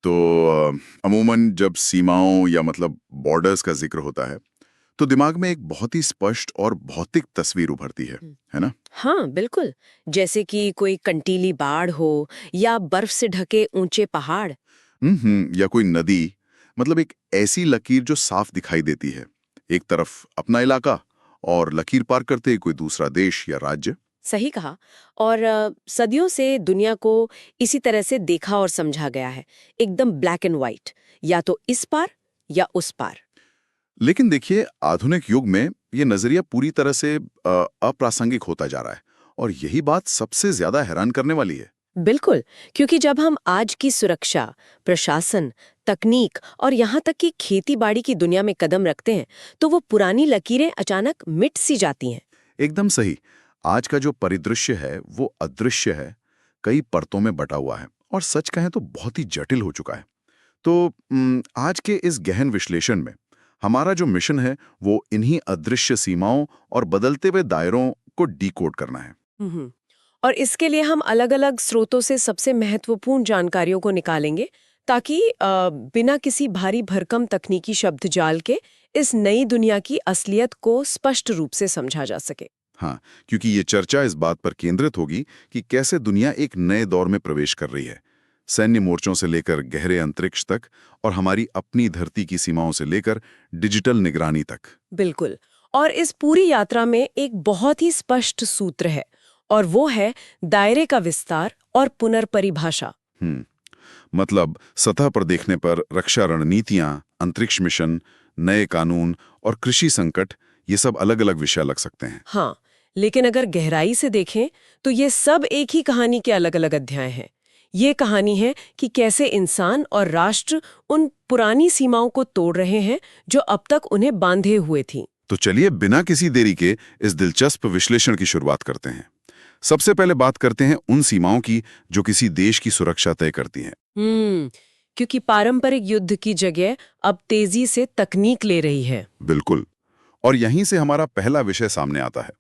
तो अमूमन जब सीमाओं या मतलब बॉर्डर्स का जिक्र होता है तो दिमाग में एक बहुत ही स्पष्ट और भौतिक तस्वीर उभरती है ना? हाँ बिल्कुल। जैसे कि कोई कंटीली बाढ़ हो या बर्फ से ढके ऊंचे पहाड़। या कोई नदी, मतलब एक ऐसी लकीर जो साफ दिखाई देती है। एक तरफ अपना इलाका और लकीर पार करते ही कोई दूसरा देश या राज्य। सही कहा। और सदियों से दुनिया को इसी तरह से देखा और समझा गया है, एकदम ब्लैक एंड वाइट, या तो इस पार या उस पार। लेकिन देखिए, आधुनिक युग में ये नजरिया पूरी तरह से अप्रासंगिक होता जा रहा है और यही बात सबसे ज्यादा हैरान करने वाली है। बिल्कुल, क्योंकि जब हम आज की सुरक्षा, प्रशासन, तकनीक और यहाँ तक कि खेती बाड़ी की दुनिया में कदम रखते हैं, तो वो पुरानी लकीरें अचानक मिट सी जाती हैं। एकदम सही। आज का जो परिदृश्य है वो अदृश्य है, कई परतों में बटा हुआ है और सच कहें तो बहुत ही जटिल हो चुका है। तो आज के इस गहन विश्लेषण में हमारा जो मिशन है वो इन्हीं अदृश्य सीमाओं और बदलते हुए दायरों को डिकोड करना है। हम्म। और इसके लिए हम अलग-अलग स्रोतों से सबसे महत्वपूर्ण जानकारियों को निकालेंगे, ताकि बिना किसी भारी भरकम तकनीकी शब्द जाल के इस नई दुनिया की असलियत को स्पष्ट रूप से समझा जा सके। हाँ, क्योंकि ये चर्चा इस बात पर केंद्रित होगी कि कैसे दुनिया एक नए दौर में प्रवेश कर रही है। सैन्य मोर्चों से लेकर गहरे अंतरिक्ष तक और हमारी अपनी धरती की सीमाओं से लेकर डिजिटल निगरानी तक। बिल्कुल। और इस पूरी यात्रा में एक बहुत ही स्पष्ट सूत्र है, और वो है दायरे का विस्तार और पुनर्परिभाषा। हम्म मतलब सतह पर देखने पर रक्षा रणनीतियां, अंतरिक्ष मिशन, नए कानून और कृषि संकट, ये सब अलग-अलग विषय लग सकते हैं। हाँ, लेकिन अगर गहराई से देखें तो ये सब एक ही कहानी के अलग-अलग अध्याय हैं। ये कहानी है कि कैसे इंसान और राष्ट्र उन पुरानी सीमाओं को तोड़ रहे हैं जो अब तक उन्हें बांधे हुए थीं। तो चलिए बिना किसी देरी के इस दिलचस्प विश्लेषण की शुरुआत करते हैं। सबसे पहले बात करते हैं उन सीमाओं की जो किसी देश की सुरक्षा तय करती हैं। क्योंकि पारंपरिक युद्ध की जगह अब तेजी से तकनीक ले रही है। बिल्कुल। और यहीं से हमारा पहला विषय सामने आता है।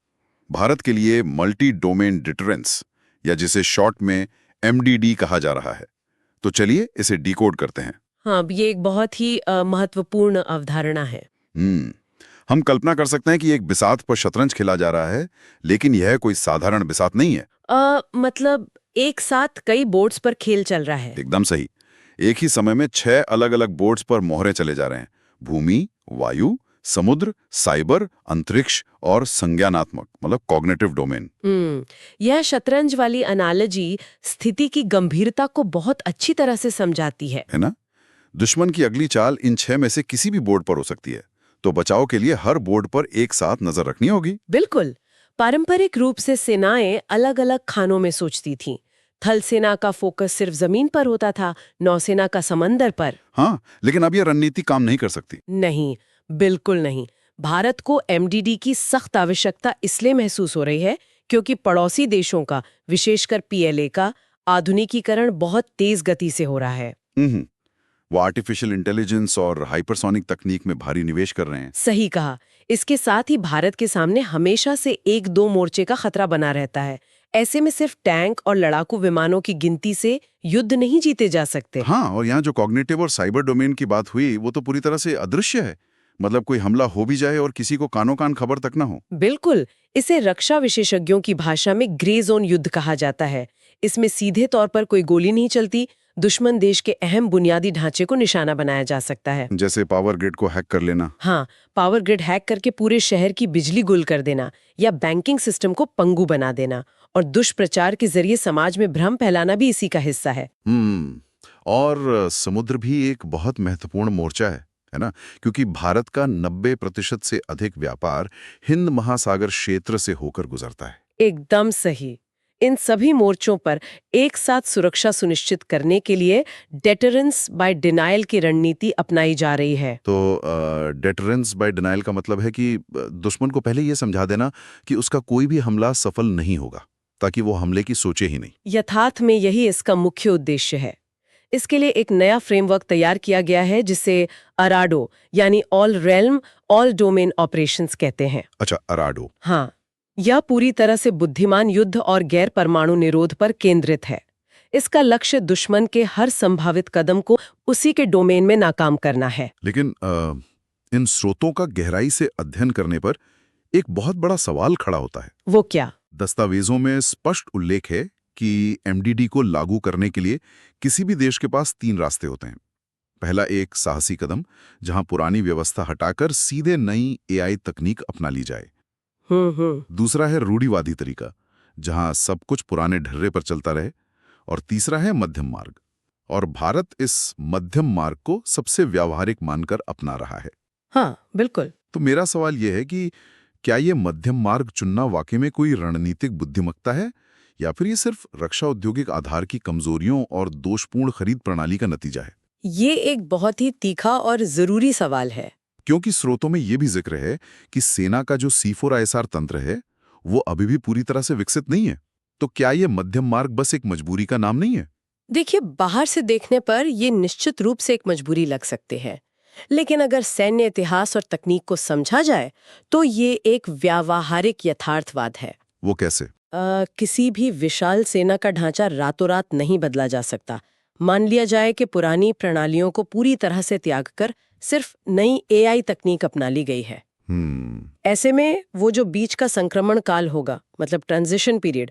भारत के लिए मल्टी डोमेन डिटरेंस, या जिसे शॉर्ट में एमडीडी कहा जा रहा है। तो चलिए इसे डिकोड करते हैं। हाँ, अब ये एक बहुत ही महत्वपूर्ण अवधारणा है। हम्म हम कल्पना कर सकते हैं कि एक बिसात पर शतरंज खेला जा रहा है, लेकिन यह कोई साधारण बिसात नहीं है। मतलब एक साथ कई बोर्ड्स पर खेल चल रहा है। एकदम सही। एक ही समय में 6 अलग-अलग बोर्ड्स पर मोहरे चले जा रहे हैं। भूमि, वायु, समुद्र, साइबर, अंतरिक्ष और संज्ञानात्मक, मतलब कॉग्निटिव डोमेन। यह शतरंज वाली एनालॉजी स्थिति की गंभीरता को बहुत अच्छी तरह से समझाती है ना? दुश्मन की अगली चाल इन 6 में से किसी भी बोर्ड पर हो सकती है, तो बचाव के लिए हर बोर्ड पर एक साथ नजर रखनी होगी। बिल्कुल। पारंपरिक रूप से सेनाएं अलग-अलग खानों में सोचती थीं। थल सेना का फोकस सिर्फ जमीन पर होता था, नौसेना का समंदर पर। हाँ, लेकिन अब यह रणनीति काम नहीं कर सकती। नहीं, बिल्कुल नहीं। भारत को एमडीडी की सख्त आवश्यकता इसलिए महसूस हो रही है क्योंकि पड़ोसी देशों का, विशेषकर पीएलए का आधुनिकीकरण बहुत तेज गति से हो रहा है। हम्म वो आर्टिफिशियल इंटेलिजेंस और हाइपरसोनिक तकनीक में भारी निवेश कर रहे हैं। सही कहा। इसके साथ ही भारत के सामने हमेशा से एक दो मोर्चे का खतरा बना रहता है। ऐसे में सिर्फ टैंक और लड़ाकू विमानों की गिनती से युद्ध नहीं जीते जा सकते। हाँ, और यहाँ जो कॉग्निटिव और साइबर डोमेन की बात हुई वो तो पूरी तरह से अदृश्य है। मतलब कोई हमला हो भी जाए और किसी को कानो कान खबर तक ना हो। बिल्कुल। इसे रक्षा विशेषज्ञों की भाषा में ग्रे जोन युद्ध कहा जाता है। इसमें सीधे तौर पर कोई गोली नहीं चलती, दुश्मन देश के अहम बुनियादी ढांचे को निशाना बनाया जा सकता है। जैसे पावर ग्रिड को हैक कर लेना। हाँ, पावर ग्रिड हैक करके पूरे शहर की बिजली गुल कर देना, या बैंकिंग सिस्टम को पंगु बना देना, और दुष्प्रचार के जरिए समाज में भ्रम फैलाना भी इसी का हिस्सा है। और समुद्र भी एक बहुत महत्वपूर्ण मोर्चा है ना? क्योंकि भारत का 90% से अधिक व्यापार हिंद महासागर क्षेत्र से होकर गुजरता है। एकदम सही। इन सभी मोर्चों पर एक साथ सुरक्षा सुनिश्चित करने के लिए डेटरेंस बाय डिनायल की रणनीति अपनाई जा रही है। तो डेटरेंस बाय डिनायल का मतलब है कि दुश्मन को पहले ये समझा देना कि उसका कोई भी हमला सफल नहीं होगा, ताकि वो हमले की सोचे ही नहीं। यथार्थ में यही इसका मुख्य उद्देश्य है। इसके लिए एक नया फ्रेमवर्क तैयार किया गया है जिसे अराडो, यानी all realm all domain operations कहते हैं। अच्छा, अराडो। हाँ, यह पूरी तरह से बुद्धिमान युद्ध और गैर परमाणु निरोध पर केंद्रित है। इसका लक्ष्य दुश्मन के हर संभावित कदम को उसी के डोमेन में नाकाम करना है। लेकिन इन स्रोतों का गहराई से अध्ययन करने पर एक बहुत बड़ा सवाल खड़ा होता है। वो क्या? दस्तावेजों में स्पष्ट उल्लेख है कि एमडीडी को लागू करने के लिए किसी भी देश के पास 3 रास्ते होते हैं। पहला एक साहसी कदम, जहां पुरानी व्यवस्था हटाकर सीधे नई एआई तकनीक अपना ली जाए। दूसरा है रूढ़िवादी तरीका, जहां सब कुछ पुराने ढर्रे पर चलता रहे। और तीसरा है मध्यम मार्ग, और भारत इस मध्यम मार्ग को सबसे व्यावहारिक मानकर अपना रहा है। हाँ, बिल्कुल। तो मेरा सवाल यह है कि क्या ये मध्यम मार्ग चुनना वाकई में कोई रणनीतिक बुद्धिमत्ता है, या फिर ये सिर्फ रक्षा औद्योगिक आधार की कमजोरियों और दोषपूर्ण खरीद प्रणाली का नतीजा है? ये एक बहुत ही तीखा और जरूरी सवाल है। क्योंकि स्रोतों में ये भी जिक्र है कि सेना का जो C4ISR तंत्र है वो अभी भी पूरी तरह से विकसित नहीं है। तो क्या ये मध्यम मार्ग बस एक मजबूरी का नाम नहीं है? देखिए, बाहर से देखने पर ये निश्चित रूप से एक मजबूरी लग सकते हैं, लेकिन अगर सैन्य इतिहास और तकनीक को समझा जाए तो ये एक व्यावहारिक यथार्थवाद है। वो कैसे? किसी भी विशाल सेना का ढांचा रातों रात नहीं बदला जा सकता। मान लिया जाए कि पुरानी प्रणालियों को पूरी तरह से त्याग कर सिर्फ नई एआई तकनीक अपना ली गई है। ऐसे में वो जो बीच का संक्रमण काल होगा, मतलब ट्रांजिशन पीरियड,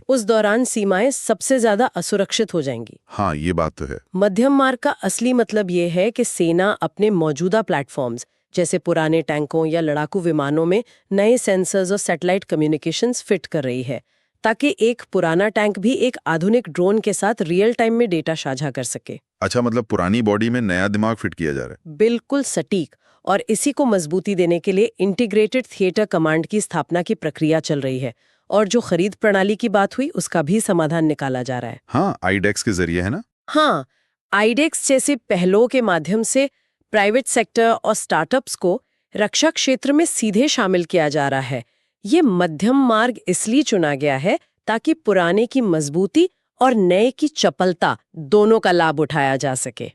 उस दौरान सीमाएं सबसे ज्यादा असुरक्षित हो जाएंगी। हाँ, ये बात तो है। मध्यम मार्ग का असली मतलब ये है कि सेना अपने मौजूदा प्लेटफॉर्म्स जैसे पुराने टैंकों या लड़ाकू विमानों में नए सेंसर्स और सैटेलाइट कम्युनिकेशंस फिट कर रही है, ताकि एक पुराना टैंक भी एक आधुनिक ड्रोन के साथ रियल टाइम में डेटा साझा कर सके। अच्छा, मतलब पुरानी बॉडी में नया दिमाग फिट किया जा रहा है। बिल्कुल सटीक। और इसी को मजबूती देने के लिए इंटीग्रेटेड थिएटर कमांड की स्थापना की प्रक्रिया चल रही है, और जो खरीद प्रणाली की बात हुई उसका भी समाधान निकाला जा रहा है। हाँ, आईडेक्स के जरिए, है ना? हाँ, आईडेक्स जैसे पहलों के माध्यम से प्राइवेट सेक्टर और स्टार्टअप्स को रक्षा क्षेत्र में सीधे शामिल किया जा रहा है। ये मध्यम मार्ग इसलिए चुना गया है ताकि पुराने की मजबूती और नए की चपलता दोनों का लाभ उठाया जा सके।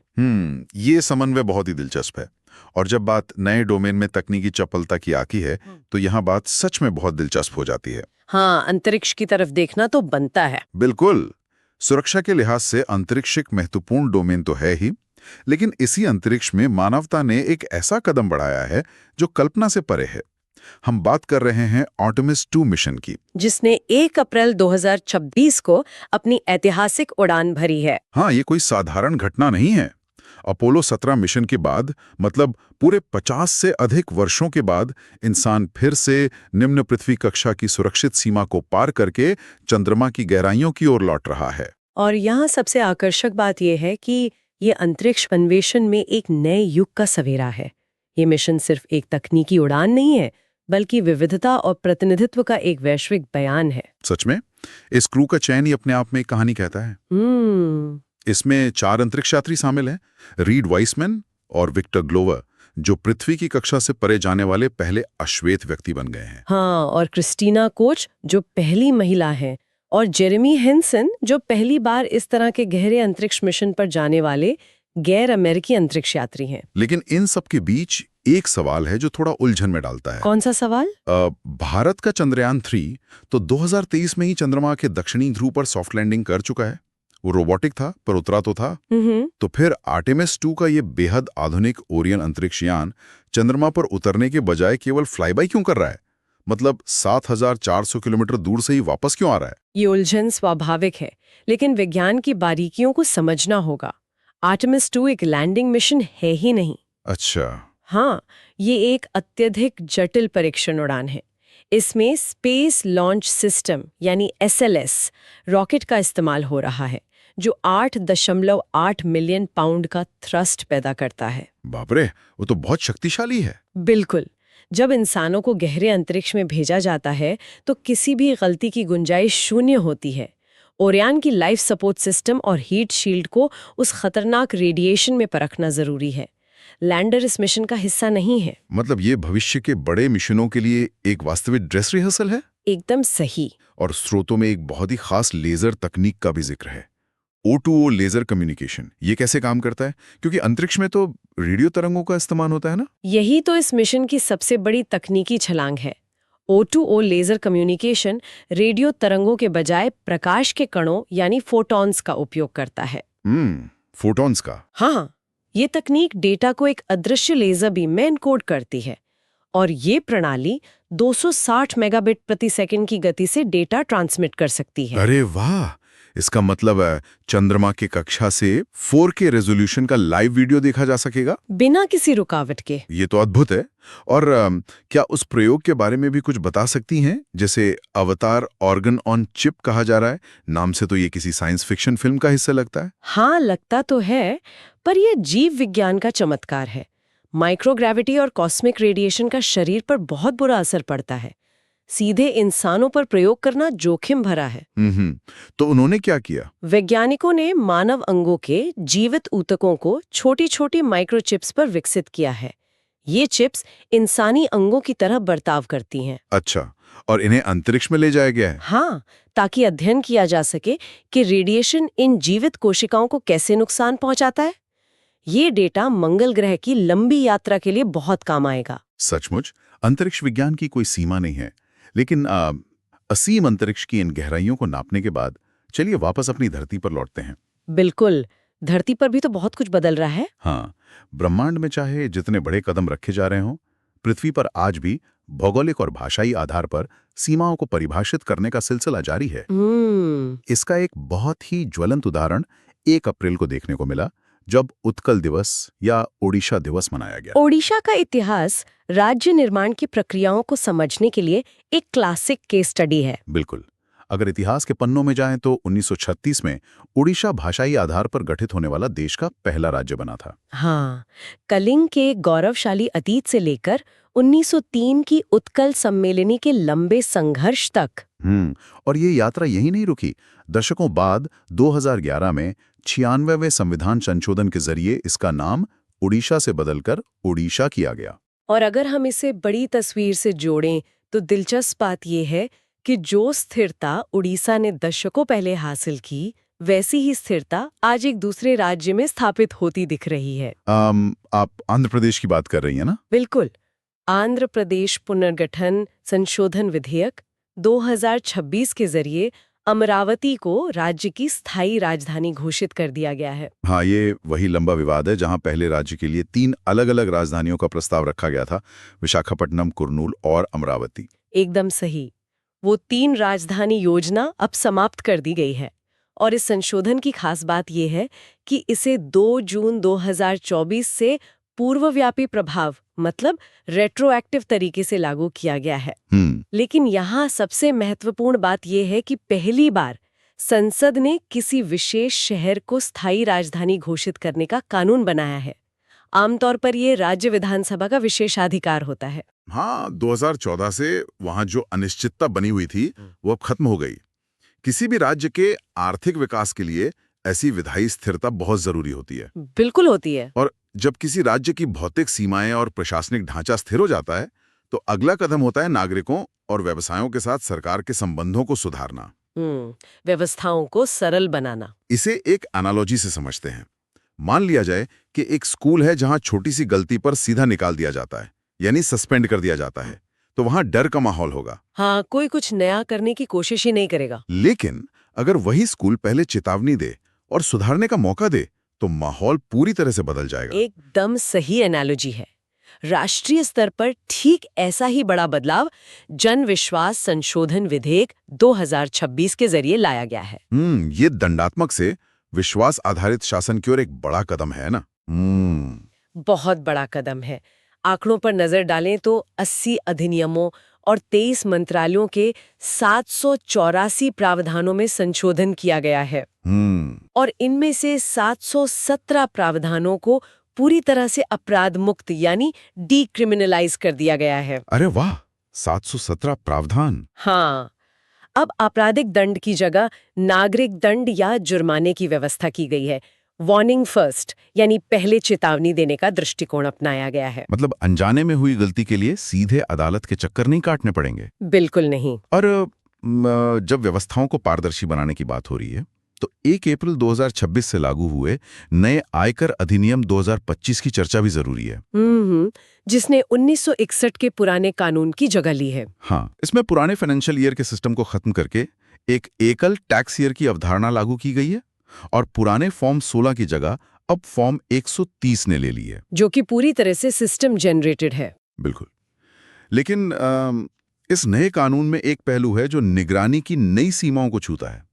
ये समन्वय बहुत ही दिलचस्प है। और जब बात नए डोमेन में तकनीकी चपलता की आती है तो यहाँ बात सच में बहुत दिलचस्प हो जाती है। हाँ, अंतरिक्ष की तरफ देखना तो बनता है। बिल्कुल। सुरक्षा के लिहाज से अंतरिक्ष एक महत्वपूर्ण डोमेन तो है ही, लेकिन इसी अंतरिक्ष में मानवता ने एक ऐसा कदम बढ़ाया है जो कल्पना से परे है। हम बात कर रहे हैं आर्टेमिस 2 मिशन की, जिसने 1 अप्रैल 2026 को अपनी ऐतिहासिक उड़ान भरी है। हाँ, ये कोई साधारण घटना नहीं है। अपोलो 17 मिशन के बाद, मतलब पूरे 50 से अधिक वर्षों के बाद, इंसान फिर से निम्न पृथ्वी कक्षा की सुरक्षित सीमा को पार करके चंद्रमा की गहराइयों की ओर लौट रहा है। और यहाँ सबसे आकर्षक बात यह है कि ये अंतरिक्ष अन्वेषण में एक नए युग का सवेरा है। ये मिशन सिर्फ एक तकनीकी उड़ान नहीं है, बल्कि विविधता और प्रतिनिधित्व का एक वैश्विक बयान है। सच में, इस क्रू का चयन ही अपने आप में एक कहानी कहता है। इसमें 4 अंतरिक्ष यात्री शामिल हैं, रीड वाइसमैन और विक्टर ग्लोवर, जो पृथ्वी की कक्षा से परे जाने वाले पहले अश्वेत व्यक्ति बन गए हैं। हाँ, और क्रिस्टीना कोच, जो पहली महिला है, और जेरेमी हेंसन, जो पहली बार इस तरह के गहरे अंतरिक्ष मिशन पर जाने वाले गैर अमेरिकी अंतरिक्ष यात्री हैं। लेकिन इन सब के बीच एक सवाल है जो थोड़ा उलझन में डालता है। कौन सा सवाल? भारत का चंद्रयान 3 तो 2023 में ही चंद्रमा के दक्षिणी ध्रुव पर सॉफ्ट लैंडिंग कर चुका है। वो रोबोटिक था, पर उतरा तो था। तो फिर आर्टेमिस 2 का ये बेहद आधुनिक ओरियन अंतरिक्ष यान चंद्रमा पर उतरने के बजाय केवल फ्लाईबाई क्यों कर रहा है? मतलब 7400 किलोमीटर दूर से ही वापस क्यों आ रहा है? ये उलझन स्वाभाविक है, लेकिन विज्ञान की बारीकियों को समझना होगा। आर्टेमिस 2 एक लैंडिंग मिशन है ही नहीं। अच्छा। हाँ, ये एक अत्यधिक जटिल परीक्षण उड़ान है। इसमें स्पेस लॉन्च सिस्टम यानी SLS रॉकेट का इस्तेमाल हो रहा है, जो 8.8 मिलियन पाउंड का थ्रस्ट पैदा करता है। बाप रे, वो तो बहुत शक्तिशाली है। बिल्कुल। जब इंसानों को गहरे अंतरिक्ष में भेजा जाता है तो किसी भी गलती की गुंजाइश शून्य होती है। ओरियन की लाइफ सपोर्ट सिस्टम और हीट शील्ड को उस खतरनाक रेडिएशन में परखना जरूरी है। लैंडर इस मिशन का हिस्सा नहीं है। मतलब ये भविष्य के बड़े मिशनों के लिए एक वास्तविक ड्रेस रिहर्सल है? एकदम सही। और स्रोतों में एक बहुत ही खास लेजर तकनीक का भी जिक्र है, O2O लेजर कम्युनिकेशन। ये कैसे काम करता है? क्योंकि अंतरिक्ष में तो रेडियो तरंगों का इस्तेमाल होता है ना? यही तो इस मिशन की सबसे बड़ी तकनीकी छलांग है। O2O लेजर कम्युनिकेशन रेडियो तरंगों के बजाय प्रकाश के कणों यानी फोटॉन्स का उपयोग करता है। फोटॉन्स का। हाँ, ये तकनीक डेटा को एक अदृश्य लेजर बीम में एनकोड करती है और ये प्रणाली 260 मेगाबिट प्रति सेकंड की गति से डेटा ट्रांसमिट कर सकती है। अरे वाह, इसका मतलब है चंद्रमा की कक्षा से 4K रेजोल्यूशन का लाइव वीडियो देखा जा सकेगा बिना किसी रुकावट के। ये तो अद्भुत है। और क्या उस प्रयोग के बारे में भी कुछ बता सकती हैं? जैसे अवतार ऑर्गन ऑन चिप कहा जा रहा है, नाम से तो ये किसी साइंस फिक्शन फिल्म का हिस्सा लगता है। हाँ, लगता तो है, पर यह जीव विज्ञान का चमत्कार है। माइक्रोग्रेविटी और कॉस्मिक रेडिएशन का शरीर पर बहुत बुरा असर पड़ता है। सीधे इंसानों पर प्रयोग करना जोखिम भरा है। तो उन्होंने क्या किया? वैज्ञानिकों ने मानव अंगों के जीवित ऊतकों को छोटी छोटी माइक्रोचिप्स पर विकसित किया है। ये चिप्स इंसानी अंगों की तरह बर्ताव करती हैं। अच्छा, और इन्हें अंतरिक्ष में ले जाया गया है? हाँ, ताकि अध्ययन किया जा सके कि रेडिएशन इन जीवित कोशिकाओं को कैसे नुकसान पहुंचाता है। ये डेटा मंगल ग्रह की लंबी यात्रा के लिए बहुत काम आएगा। सचमुच अंतरिक्ष विज्ञान की कोई सीमा नहीं है, लेकिन असीम अंतरिक्ष की इन गहराइयों को नापने के बाद चलिए वापस अपनी धरती पर लौटते हैं। बिल्कुल, धरती पर भी तो बहुत कुछ बदल रहा है। हाँ, ब्रह्मांड में चाहे जितने बड़े कदम रखे जा रहे हों, पृथ्वी पर आज भी भौगोलिक और भाषाई आधार पर सीमाओं को परिभाषित करने का सिलसिला जारी है। इसका एक बहुत ही ज्वलंत उदाहरण 1 अप्रैल को देखने को मिला, जब उत्कल दिवस या ओडिशा दिवस मनाया गया। ओडिशा का इतिहास राज्य निर्माण की प्रक्रियाओं को समझने के लिए एक क्लासिक केस स्टडी है। बिल्कुल। अगर इतिहास के पन्नों में जाएं तो 1936 में ओडिशा भाषाई आधार पर गठित होने वाला देश का पहला राज्य बना था। हाँ, कलिंग के गौरवशाली अतीत से लेकर 1903 की उत्कल सम्मेलनी के लंबे संघर्ष तक। और ये यात्रा यही नहीं रुकी। दशकों बाद 2011 में 96वें संविधान संशोधन के जरिए इसका नाम ओडिशा से बदलकर ओडिशा किया गया। और अगर हम इसे बड़ी तस्वीर से जोड़ें तो दिलचस्प बात यह है कि जो स्थिरता उड़ीसा ने दशकों पहले हासिल की, वैसी ही स्थिरता आज एक दूसरे राज्य में स्थापित होती दिख रही है। आप आंध्र प्रदेश की बात कर रही हैं ना? बिल्कुल। आंध्र प्रदेश पुनर्गठन संशोधन विधेयक 2026 के जरिए अमरावती को राज्य की स्थायी राजधानी घोषित कर दिया गया है। हाँ, ये वही लंबा विवाद है जहां पहले राज्य के लिए 3 अलग-अलग राजधानियों का प्रस्ताव रखा गया था, विशाखापट्टनम, कुर्नूल और अमरावती। एकदम सही। वो 3 राजधानी योजना अब समाप्त कर दी गई है और इस संशोधन की खास बात यह है कि इसे 2 जून 2024 से पूर्वव्यापी प्रभाव मतलब रेट्रोएक्टिव तरीके से लागू किया गया है। लेकिन यहाँ सबसे महत्वपूर्ण बात यह है कि पहली बार संसद ने किसी विशेष शहर को स्थायी राजधानी घोषित करने का कानून बनाया है। आमतौर पर यह राज्य विधानसभा का विशेषाधिकार होता है। हाँ, 2014 से वहां जो अनिश्चितता बनी हुई थी वो अब खत्म हो गई। किसी भी राज्य के आर्थिक विकास के लिए ऐसी विधायी स्थिरता बहुत जरूरी होती है। बिल्कुल होती है। और जब किसी राज्य की भौतिक सीमाएं और प्रशासनिक ढांचा स्थिर हो जाता है तो अगला कदम होता है नागरिकों और व्यवसायों के साथ सरकार के संबंधों को सुधारना, व्यवस्थाओं को सरल बनाना। इसे एक एनालॉजी से समझते हैं। मान लिया जाए कि एक स्कूल है जहां छोटी सी गलती पर सीधा निकाल दिया जाता है, यानी सस्पेंड कर दिया जाता है, तो वहां डर का माहौल होगा। हाँ, कोई कुछ नया करने की कोशिश ही नहीं करेगा। लेकिन अगर वही स्कूल पहले चेतावनी दे और सुधारने का मौका दे तो माहौल पूरी तरह से बदल जाएगा। एकदम सही एनालॉजी है। राष्ट्रीय स्तर पर ठीक ऐसा ही बड़ा बदलाव जन विश्वास संशोधन विधेयक 2026 के जरिए लाया गया है। ये दंडात्मक से विश्वास आधारित शासन की ओर एक बड़ा कदम है ना? बहुत बड़ा कदम है। आंकड़ों पर नजर डालें तो 80 अधिनियमों और 23 मंत्रालयों के 784 प्रावधानों में संशोधन किया गया है। और इनमें से 717 प्रावधानों को पूरी तरह से अपराध मुक्त यानी डीक्रिमिनलाइज कर दिया गया है। अरे वाह, 717 प्रावधान। हाँ, अब आपराधिक दंड की जगह नागरिक दंड या जुर्माने की व्यवस्था की गई है। वार्निंग फर्स्ट यानी पहले चेतावनी देने का दृष्टिकोण अपनाया गया है। मतलब अनजाने में हुई गलती के लिए सीधे अदालत के चक्कर नहीं काटने पड़ेंगे। बिल्कुल नहीं। और जब व्यवस्थाओं को पारदर्शी बनाने की बात हो रही है तो 1 अप्रैल 2026 से लागू हुए नए आयकर अधिनियम 2025 की चर्चा भी जरूरी है। जिसने 1961 के पुराने कानून की जगह ली है। हाँ, इसमें पुराने फाइनेंशियल ईयर के सिस्टम को खत्म करके एक एकल टैक्स ईयर की अवधारणा लागू की गई है और पुराने फॉर्म 16 की जगह अब फॉर्म 130 ने ले ली है। जो कि पूरी तरह से सिस्टम जनरेटेड है। बिल्कुल। लेकिन इस नए कानून में एक पहलू है जो निगरानी की नई सीमाओं को छूता है।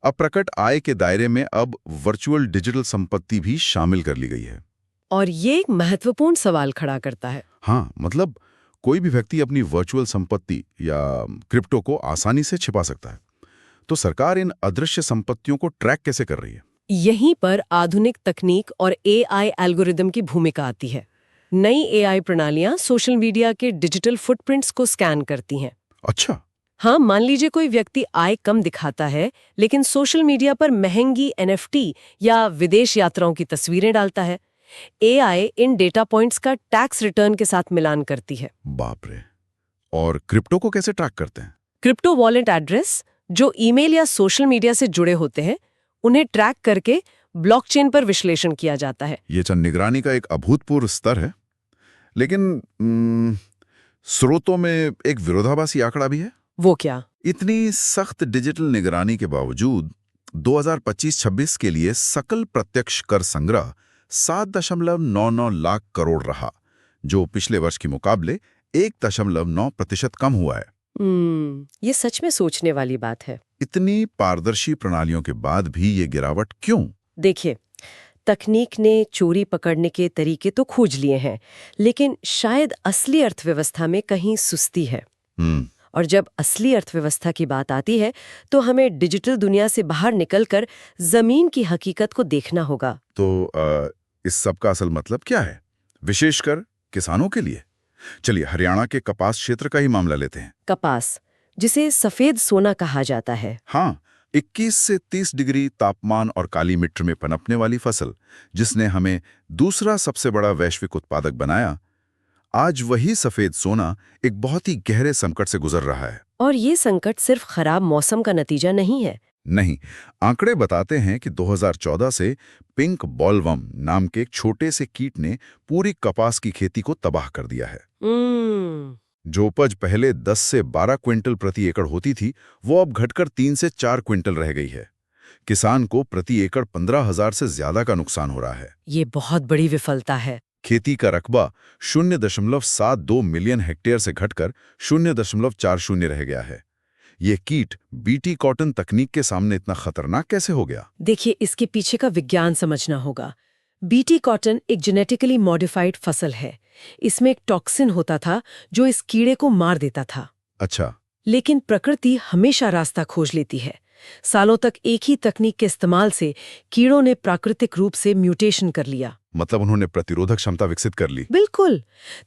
अप्रकट आय के दायरे में अब वर्चुअल डिजिटल संपत्ति भी शामिल कर ली गई है। और ये एक महत्वपूर्ण सवाल खड़ा करता है। हाँ, मतलब कोई भी व्यक्ति अपनी वर्चुअल संपत्ति या क्रिप्टो को आसानी से छिपा सकता है। तो सरकार इन अदृश्य संपत्तियों को ट्रैक कैसे कर रही है? यहीं पर आधुनिक तकनीक और एआई एल्गोरिदम की भूमिका आती है। नई एआई प्रणालियां सोशल मीडिया के डिजिटल फुटप्रिंट्स को स्कैन करती हैं। अच्छा। हाँ, मान लीजिए कोई व्यक्ति आय कम दिखाता है, लेकिन सोशल मीडिया पर महंगी एनएफटी या विदेश यात्राओं की तस्वीरें डालता है। एआई इन डेटा पॉइंट्स का टैक्स रिटर्न के साथ मिलान करती है। बाप रे। और क्रिप्टो को कैसे ट्रैक करते हैं? क्रिप्टो वॉलेट एड्रेस जो ईमेल या सोशल मीडिया से जुड़े होते हैं, उन्हें ट्रैक करके ब्लॉकचेन पर विश्लेषण किया जाता है। ये निगरानी का एक अभूतपूर्व स्तर है। लेकिन स्रोतों में एक विरोधाभासी आंकड़ा भी है। वो क्या? इतनी सख्त डिजिटल निगरानी के बावजूद 2025-26 के लिए सकल प्रत्यक्ष कर संग्रह 7.99 लाख करोड़ रहा, जो पिछले वर्ष के मुकाबले 1.9% कम हुआ है। ये सच में सोचने वाली बात है। इतनी पारदर्शी प्रणालियों के बाद भी ये गिरावट क्यों? देखिए, तकनीक ने चोरी पकड़ने के तरीके तो खोज लिए हैं, लेकिन शायद असली अर्थव्यवस्था में कहीं सुस्ती है। और जब असली अर्थव्यवस्था की बात आती है, तो हमें डिजिटल दुनिया से बाहर निकलकर जमीन की हकीकत को देखना होगा। तो इस सब का असल मतलब क्या है, विशेषकर किसानों के लिए? चलिए हरियाणा के कपास क्षेत्र का ही मामला लेते हैं। कपास, जिसे सफेद सोना कहा जाता है। हाँ, 21 से 30 डिग्री तापमान और काली मिट्टी में पनपने वाली फसल, जिसने हमें दूसरा सबसे बड़ा वैश्विक उत्पादक बनाया, आज वही सफेद सोना एक बहुत ही गहरे संकट से गुजर रहा है। और ये संकट सिर्फ खराब मौसम का नतीजा नहीं है। नहीं, आंकड़े बताते हैं कि 2014 से पिंक बॉलवर्म नाम के एक छोटे से कीट ने पूरी कपास की खेती को तबाह कर दिया है। जो उपज पहले 10 से 12 क्विंटल प्रति एकड़ होती थी, वो अब घटकर 3 से 4 क्विंटल रह गई है। किसान को प्रति एकड़ 15,000 से ज्यादा का नुकसान हो रहा है। ये बहुत बड़ी विफलता है। खेती का रकबा 0.72 मिलियन हेक्टेयर से घटकर 0.40 रह गया है। ये कीट बीटी कॉटन तकनीक के सामने इतना खतरनाक कैसे हो गया? देखिए, इसके पीछे का विज्ञान समझना होगा। बीटी कॉटन एक जेनेटिकली मॉडिफाइड फसल है। इसमें एक टॉक्सिन होता था जो इस कीड़े को मार देता था। अच्छा। लेकिन प्रकृति हमेशा रास्ता खोज लेती है। सालों तक एक ही तकनीक के इस्तेमाल से कीड़ों ने प्राकृतिक रूप से म्यूटेशन कर लिया। मतलब उन्होंने प्रतिरोधक क्षमता विकसित कर ली। बिल्कुल,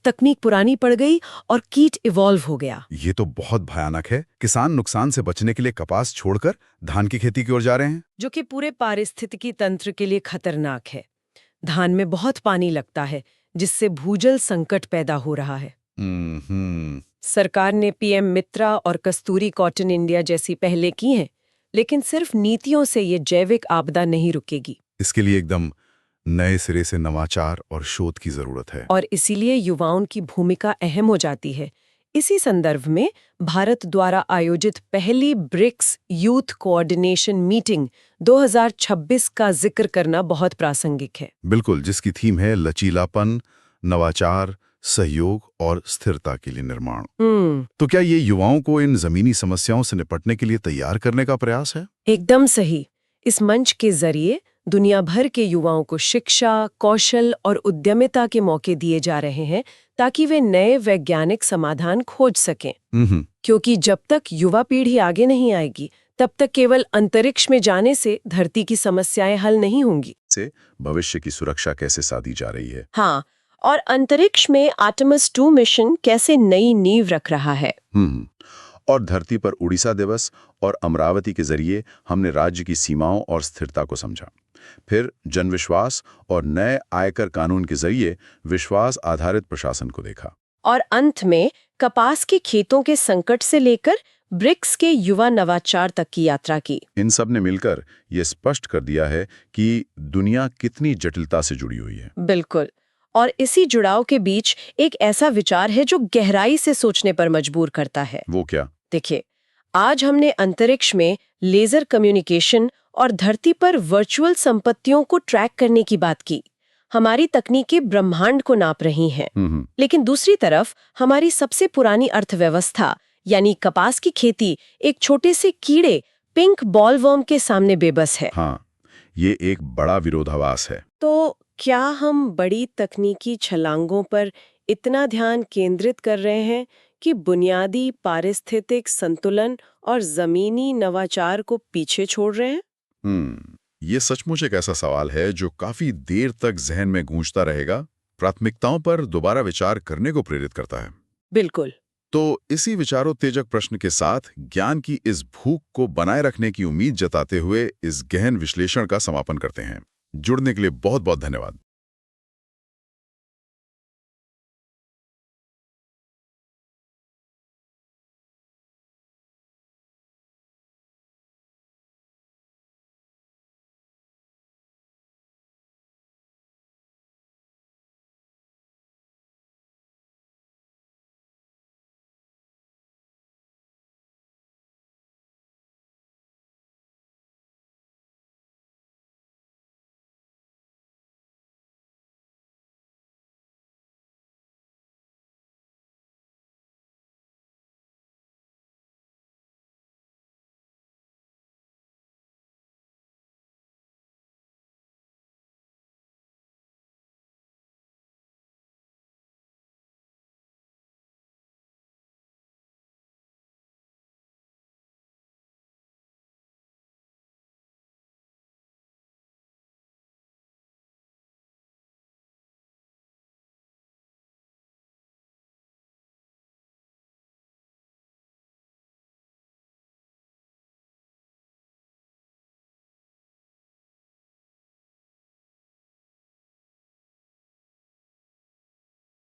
तकनीक पुरानी पड़ गई और कीट इवॉल्व हो गया। ये तो बहुत भयानक है। किसान नुकसान से बचने के लिए कपास छोड़कर धान की खेती की ओर जा रहे हैं, जो कि पूरे पारिस्थितिकी तंत्र के लिए खतरनाक है। धान में बहुत पानी लगता है, जिससे भूजल संकट पैदा हो रहा है। सरकार ने पीएम मित्रा और कस्तूरी कॉटन इंडिया जैसी पहलें की हैं, लेकिन सिर्फ नीतियों से ये जैविक आपदा नहीं रुकेगी। इसके लिए एकदम नए सिरे से नवाचार और शोध की जरूरत है। और इसीलिए युवाओं की भूमिका अहम हो जाती है। इसी संदर्भ में भारत द्वारा आयोजित पहली ब्रिक्स यूथ कोऑर्डिनेशन मीटिंग 2026 का जिक्र करना बहुत प्रासंगिक है। बिल्कुल, जिसकी थीम है लचीलापन, नवाचार, सहयोग और स्थिरता के लिए निर्माण। तो क्या ये युवाओं को इन जमीनी समस्याओं से निपटने के लिए तैयार करने का प्रयास है? एकदम सही। इस मंच के जरिए दुनिया भर के युवाओं को शिक्षा, कौशल और उद्यमिता के मौके दिए जा रहे हैं, ताकि वे नए वैज्ञानिक समाधान खोज सकें। क्योंकि जब तक युवा पीढ़ी आगे नहीं आएगी, तब तक केवल अंतरिक्ष में जाने से धरती की समस्याएं हल नहीं होंगी। से भविष्य की सुरक्षा कैसे साधी जा रही है? हाँ, और अंतरिक्ष में आर्टेमिस 2 मिशन कैसे नई नींव रख रहा है। और धरती पर उड़ीसा दिवस और अमरावती के जरिए हमने राज्य की सीमाओं और स्थिरता को समझा। फिर जनविश्वास और नए आयकर कानून के जरिए विश्वास आधारित प्रशासन को देखा। और अंत में कपास के खेतों के संकट से लेकर ब्रिक्स के युवा नवाचार तक की यात्रा की। इन सब ने मिलकर ये स्पष्ट कर दिया है कि दुनिया कितनी जटिलता से जुड़ी हुई है। बिल्कुल। और इसी जुड़ाव के बीच एक ऐसा विचार है जो गहराई से सोचने पर मजबूर करता है। वो क्या? देखिए, आज हमने अंतरिक्ष में लेजर कम्युनिकेशन और धरती पर वर्चुअल संपत्तियों को ट्रैक करने की बात की। हमारी तकनीकें ब्रह्मांड को नाप रही हैं। लेकिन दूसरी तरफ हमारी सबसे पुरानी अर्थव्यवस्था यानी कपास की खेती एक छोटे से कीड़े पिंक बॉलवर्म के सामने बेबस है। हाँ, ये एक बड़ा विरोधाभास है। तो क्या हम बड़ी तकनीकी छलांगों पर इतना ध्यान केंद्रित कर रहे हैं कि बुनियादी पारिस्थितिक संतुलन और जमीनी नवाचार को पीछे छोड़ रहे हैं? ये सचमुच एक ऐसा सवाल है जो काफी देर तक जहन में गूंजता रहेगा, प्राथमिकताओं पर दोबारा विचार करने को प्रेरित करता है। बिल्कुल। तो इसी विचारोत्तेजक प्रश्न के साथ ज्ञान की इस भूख को बनाए रखने की उम्मीद जताते हुए इस गहन विश्लेषण का समापन करते हैं। जुड़ने के लिए बहुत बहुत धन्यवाद।